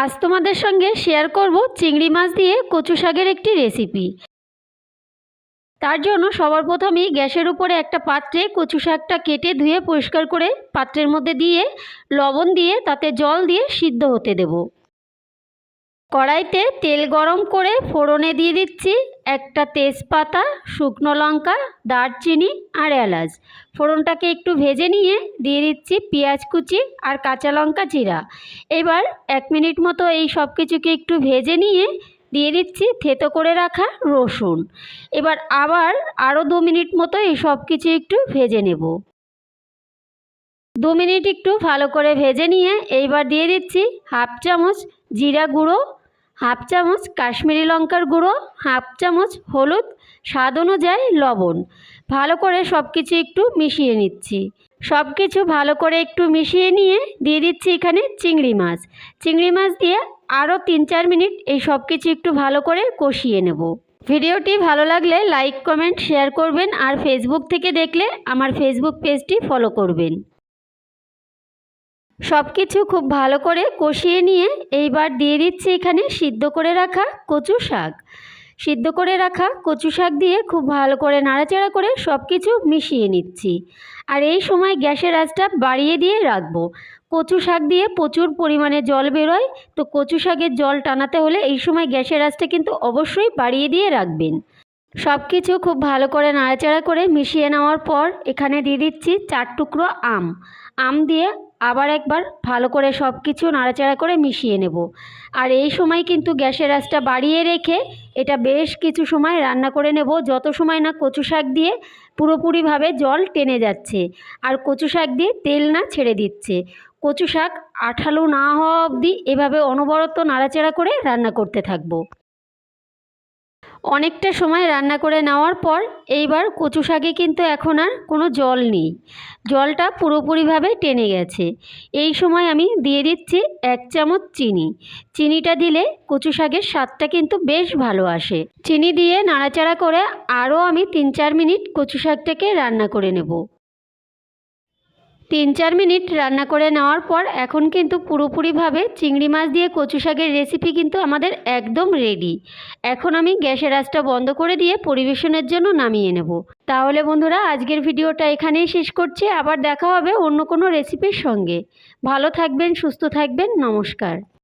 আজ তোমাদের সঙ্গে শেয়ার করব চিংড়ি মাছ দিয়ে কচু শাকের একটি রেসিপি। তার জন্য সবার প্রথমেই গ্যাসের উপরে একটা পাত্রে কচু শাকটা কেটে ধুয়ে পরিষ্কার করে পাত্রের মধ্যে দিয়ে লবণ দিয়ে তাতে জল দিয়ে সিদ্ধ হতে দেব। কড়াইতে তেল গরম করে ফোড়নে দিয়ে দিচ্ছি একটা তেজপাতা, শুকনো লঙ্কা, দারচিনি আর এলাচ। ফোড়নটাকে একটু ভেজে নিয়ে দিয়ে দিচ্ছি পেঁয়াজ কুচি আর কাঁচা লঙ্কা চিরা। এবার 1 মিনিট মতো এই সব কিছুকে একটু ভেজে নিয়ে দিয়ে দিচ্ছি থেতো করে রাখা রসুন। এবার আবার আরও 2 মিনিট মতো এই সব কিছু একটু ভেজে নেব। 2 মিনিট একটু ভালো করে ভেজে নিয়ে এইবার দিয়ে দিচ্ছি হাফ চামচ জিরা গুঁড়ো, হাফ চামচ কাশ্মীরি লঙ্কার গুঁড়ো, হাফ চামচ হলুদ, স্বাদ অনুযায়ী লবণ। ভালো করে সব কিছু একটু মিশিয়ে নিচ্ছি। সব কিছু ভালো করে একটু মিশিয়ে নিয়ে দিয়ে দিচ্ছি এখানে চিংড়ি মাছ। চিংড়ি মাছ দিয়ে আরও 3-4 মিনিট এই সব কিছু একটু ভালো করে কষিয়ে নেব। ভিডিওটি ভালো লাগলে লাইক, কমেন্ট, শেয়ার করবেন আর ফেসবুক থেকে দেখলে আমার ফেসবুক পেজটি ফলো করবেন। সব কিছু খুব ভালো করে কষিয়ে নিয়ে এইবার দিয়ে দিচ্ছি এখানে সিদ্ধ করে রাখা কচু শাক। সিদ্ধ করে রাখা কচু শাক দিয়ে খুব ভালো করে নাড়াচাড়া করে সব কিছু মিশিয়ে নিচ্ছি। আর এই সময় গ্যাসের আঁচটা বাড়িয়ে দিয়ে রাখবো। কচু শাক দিয়ে প্রচুর পরিমাণে জল বেরোয়, তো কচু শাকের জল টানাতে হলে এই সময় গ্যাসের আঁচটা কিন্তু অবশ্যই বাড়িয়ে দিয়ে রাখবেন। সব কিছু খুব ভালো করে নাড়াচাড়া করে মিশিয়ে নেওয়ার পর এখানে দিয়ে দিচ্ছি 4 টুকরো আম দিয়ে আবার একবার ভালো করে সব কিছু নাড়াচাড়া করে মিশিয়ে নেব। আর এই সময় কিন্তু গ্যাসের আঁচটা বাড়িয়ে রেখে এটা বেশ কিছু সময় রান্না করে নেব, যত সময় না কচু শাক দিয়ে পুরোপুরিভাবে জল টেনে যাচ্ছে আর কচু শাক দিয়ে তেল না ছেড়ে দিচ্ছে। কচু শাক আঠালো না হওয়া অবধি এভাবে অনবরত নাড়াচাড়া করে রান্না করতে থাকবো। অনেকটা সময় রান্না করে নেওয়ার পর এইবার কচু শাকে কিন্তু এখন আর কোনো জল নেই, জলটা পুরোপুরিভাবে টেনে গেছে। এই সময় আমি দিয়ে দিচ্ছি 1 চামচ চিনি। চিনিটা দিলে কচু শাকের স্বাদটা কিন্তু বেশ ভালো আসে। চিনি দিয়ে নাড়াচাড়া করে আরও আমি 3-4 মিনিট কচু শাকটাকে রান্না করে নেব। 3-4 মিনিট রান্না করে নেওয়ার পর এখন কিন্তু পুরোপুরিভাবে চিংড়ি মাছ দিয়ে কচু শাকের রেসিপি কিন্তু আমাদের একদম রেডি। এখন আমি গ্যাসের আঁচটা বন্ধ করে দিয়ে পরিবেশনের জন্য নামিয়ে নেব। তাহলে বন্ধুরা আজকের ভিডিওটা এখানেই শেষ করছি। আবার দেখা হবে অন্য কোনো রেসিপির সঙ্গে। ভালো থাকবেন, সুস্থ থাকবেন, নমস্কার।